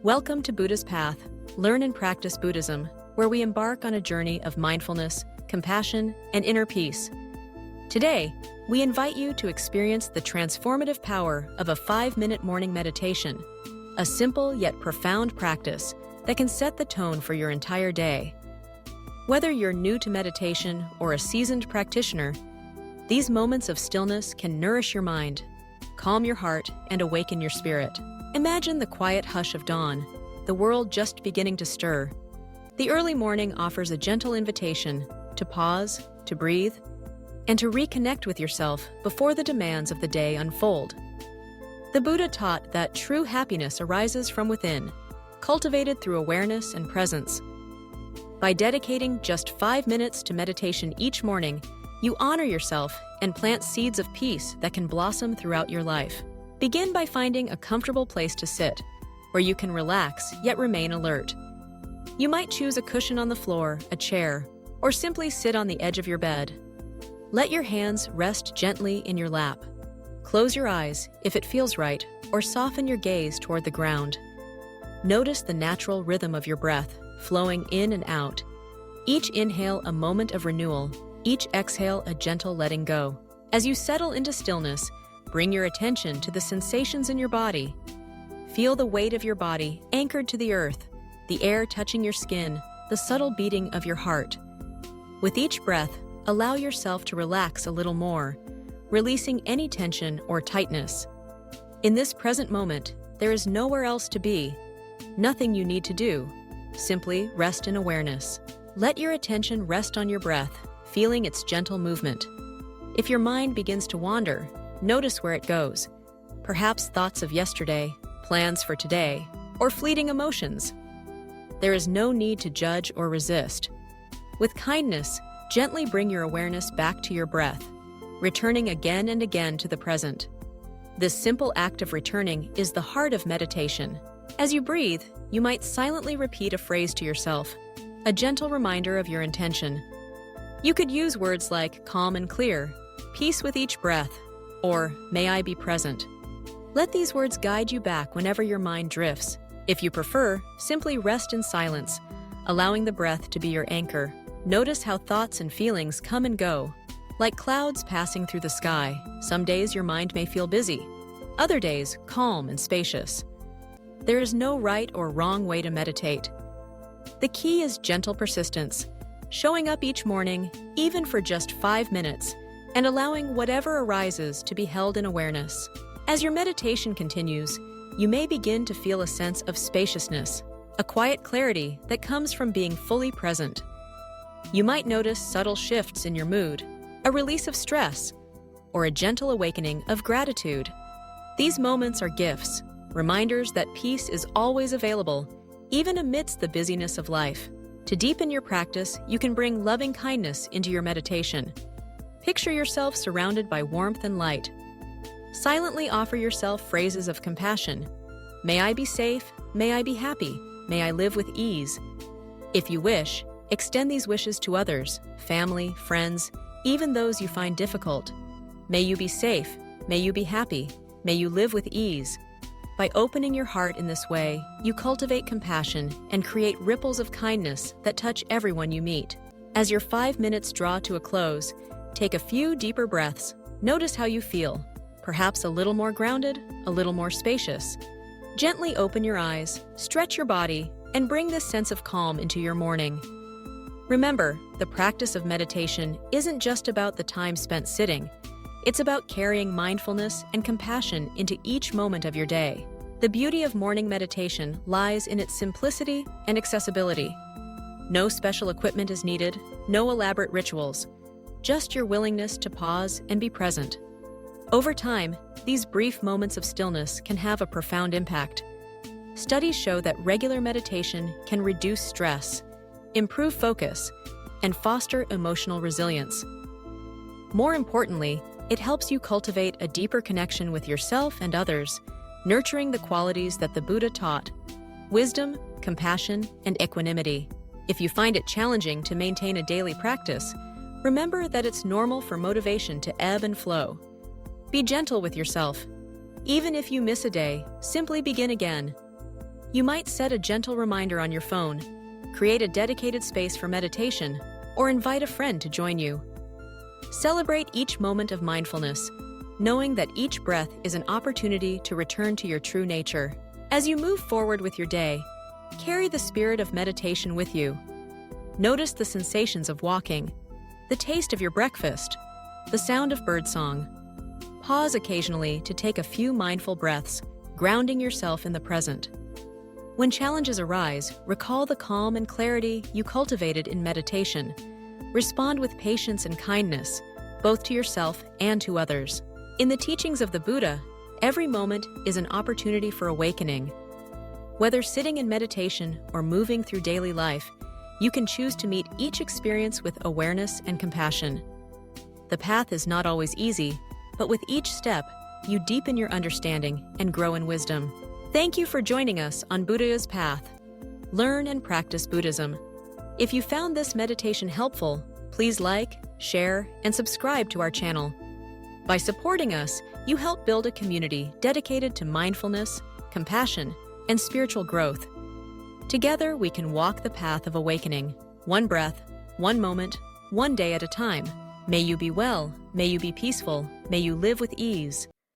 Welcome to Buddha's Path, learn and practice Buddhism, where we embark on a journey of mindfulness, compassion, and inner peace. Today, we invite you to experience the transformative power of a 5-minute morning meditation, a simple yet profound practice that can set the tone for your entire day. Whether you're new to meditation or a seasoned practitioner, these moments of stillness can nourish your mind, calm your heart, and awaken your spirit. Imagine the quiet hush of dawn, the world just beginning to stir. The early morning offers a gentle invitation to pause, to breathe, and to reconnect with yourself before the demands of the day unfold. The Buddha taught that true happiness arises from within, cultivated through awareness and presence. By dedicating just 5 minutes to meditation each morning, you honor yourself and plant seeds of peace that can blossom throughout your life. Begin by finding a comfortable place to sit, where you can relax yet remain alert. You might choose a cushion on the floor, a chair, or simply sit on the edge of your bed. Let your hands rest gently in your lap. Close your eyes if it feels right, or soften your gaze toward the ground. Notice the natural rhythm of your breath, flowing in and out. Each inhale a moment of renewal, each exhale a gentle letting go. As you settle into stillness, bring your attention to the sensations in your body. Feel the weight of your body anchored to the earth, the air touching your skin, the subtle beating of your heart. With each breath, allow yourself to relax a little more, releasing any tension or tightness. In this present moment, there is nowhere else to be, nothing you need to do. Simply rest in awareness. Let your attention rest on your breath, feeling its gentle movement. If your mind begins to wander, notice where it goes. Perhaps thoughts of yesterday, plans for today, or fleeting emotions. There is no need to judge or resist. With kindness, gently bring your awareness back to your breath, returning again and again to the present. This simple act of returning is the heart of meditation. As you breathe, you might silently repeat a phrase to yourself, a gentle reminder of your intention. You could use words like calm and clear, peace with each breath, or may I be present. Let these words guide you back whenever your mind drifts. If you prefer, simply rest in silence, allowing the breath to be your anchor. Notice how thoughts and feelings come and go. Like clouds passing through the sky, some days your mind may feel busy, other days calm and spacious. There is no right or wrong way to meditate. The key is gentle persistence, showing up each morning, even for just 5 minutes, and allowing whatever arises to be held in awareness. As your meditation continues, you may begin to feel a sense of spaciousness, a quiet clarity that comes from being fully present. You might notice subtle shifts in your mood, a release of stress, or a gentle awakening of gratitude. These moments are gifts, reminders that peace is always available, even amidst the busyness of life. To deepen your practice, you can bring loving kindness into your meditation. Picture yourself surrounded by warmth and light. Silently offer yourself phrases of compassion. May I be safe, may I be happy, may I live with ease. If you wish, extend these wishes to others, family, friends, even those you find difficult. May you be safe, may you be happy, may you live with ease. By opening your heart in this way, you cultivate compassion and create ripples of kindness that touch everyone you meet. As your 5 minutes draw to a close, take a few deeper breaths. Notice how you feel, perhaps a little more grounded, a little more spacious. Gently open your eyes, stretch your body, and bring this sense of calm into your morning. Remember, the practice of meditation isn't just about the time spent sitting. It's about carrying mindfulness and compassion into each moment of your day. The beauty of morning meditation lies in its simplicity and accessibility. No special equipment is needed, no elaborate rituals, just your willingness to pause and be present. Over time, these brief moments of stillness can have a profound impact. Studies show that regular meditation can reduce stress, improve focus, and foster emotional resilience. More importantly, it helps you cultivate a deeper connection with yourself and others, nurturing the qualities that the Buddha taught: wisdom, compassion, and equanimity. If you find it challenging to maintain a daily practice, remember that it's normal for motivation to ebb and flow. Be gentle with yourself. Even if you miss a day, simply begin again. You might set a gentle reminder on your phone, create a dedicated space for meditation, or invite a friend to join you. Celebrate each moment of mindfulness, knowing that each breath is an opportunity to return to your true nature. As you move forward with your day, carry the spirit of meditation with you. Notice the sensations of walking, the taste of your breakfast, the sound of birdsong. Pause occasionally to take a few mindful breaths, grounding yourself in the present. When challenges arise, recall the calm and clarity you cultivated in meditation. Respond with patience and kindness, both to yourself and to others. In the teachings of the Buddha, every moment is an opportunity for awakening. Whether sitting in meditation or moving through daily life, you can choose to meet each experience with awareness and compassion. The path is not always easy, but with each step, you deepen your understanding and grow in wisdom. Thank you for joining us on Buddha's Path. Learn and practice Buddhism. If you found this meditation helpful, please like, share, and subscribe to our channel. By supporting us, you help build a community dedicated to mindfulness, compassion, and spiritual growth. Together, we can walk the path of awakening, one breath, one moment, one day at a time. May you be well, may you be peaceful, may you live with ease.